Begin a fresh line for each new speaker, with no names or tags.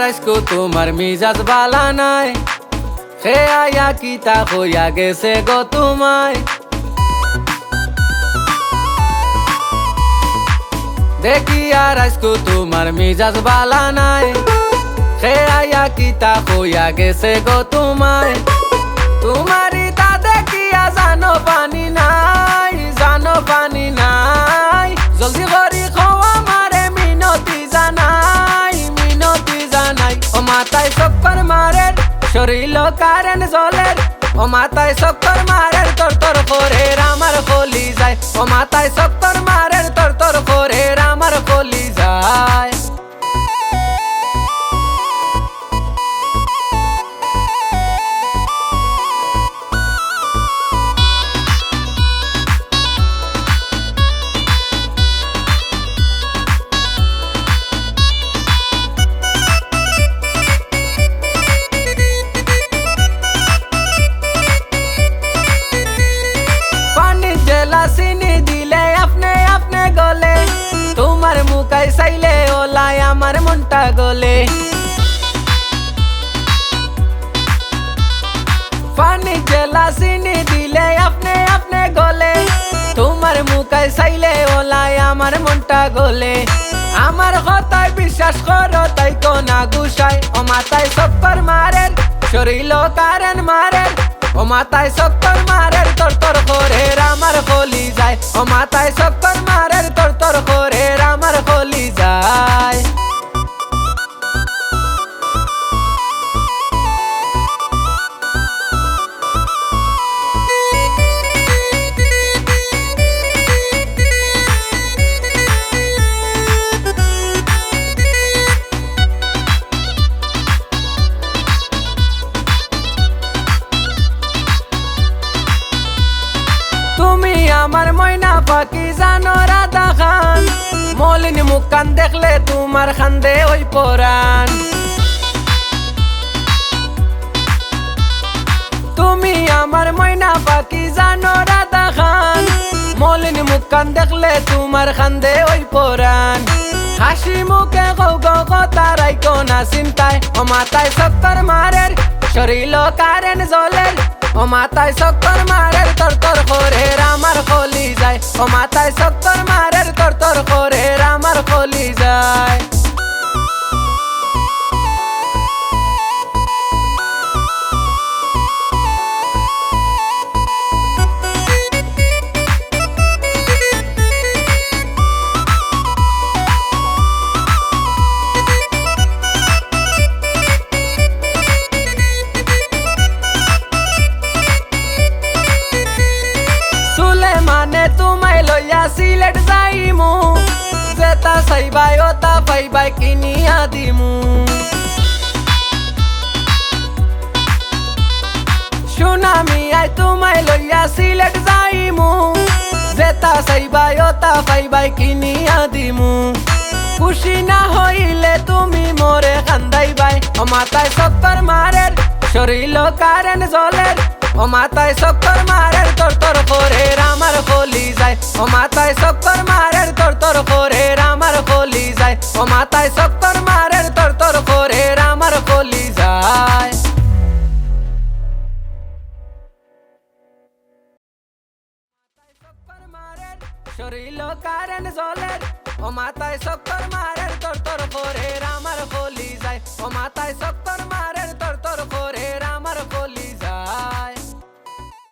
আজকো তোমার মিজাজ বালা নাই, সে আয়া কিতা হইয়া গেছে গো তোমায়। দেখি আর আজকো তোমার মিজাজ বালা নাই, সে আয়া কিতা হইয়া গেছে গো তোমায়। তোমারি তা দেখিয়া জানো পানি নাই, জানো পানি নাই, জলদি করি খাওয়া মারে মিনতি জানাই, মিনতি জানাই। ও মাথায় চক্কর মারের শরীর কারেন্ট জ্বলের, ও মাথায় চক্কর মারের তোর তোর করে আমার কলি যায়, ও মাথায় চক্কর মারের তোর তোর করে আমার কলি যায়। চিনি দিলে আপনি আপনি গলে, তোমার মুখাই চাইলে ওলাই আমার মনটা গলে। পানি জেলা চিনি দিলে আপনি আপনি গলে, তোমার মুখাই চাইলে ওলাই আমার মনটা গলে। আমার কথায় বিশ্বাস করো তাই কোনা গুসাই, ও মাথায় চক্কর মারের শরীর কারেন্ট মারের, ও মাথায় চক্কর মারের তোর তোর করে আমার কলি যায়, ও মাথায় চক্কর মারের তোর তোর করে আমার কলি যায়। তুমি আমার ময়না পাখি জানো রাধা খান, মলিন মুখ কান দেখলে তোমার খান্দে ওই পরাণ। তুমি আমার ময়না পাখি জানো রাধা খান, মলিন মুখ কান দেখলে তোমার খান্দে ওই পরাণ। হাসি মুখে গৌ গৌ কথা রাইকো না চিন্তায়, ও মাথায় চক্কর মারের শরীর কারেন্ট জ্বলের, ও মাথায় চক্কর মারের তোর তোর করে আমার কলি যায়, ও মাথায় চক্কর মারের তোর তোর করে আমার কলি যায়। মানে তোমায় লইয়া সিলেট যাইমু, যেতা চাইবাই ওতা পাইবাই কিনিয়া দিমু। সুনামি আই তোমায় লইয়া সিলেট যাইমু, যেতা চাইবাই ওতা পাইবাই কিনিয়া দিমু। খুশি না হইলে তুমি মোরে কান্দাইবাই, ও মাথায় চক্কর মারের শরীর কারেন্ট জ্বলের, ও মাথায় চক্কর মারের তোর তোর করে আমার কলি যায়, ও মাথায় চক্কর মারের তোর তোর করে আমার কলি যায়, ও মাথায় চক্কর মারের তোর তোর করে আমার কলি যায়। শরীর কারেন্ট জ্বলের, ও মাথায় চক্কর মারের তোর তোর করে আমার কলি যায়, ও মাথায় চক্কর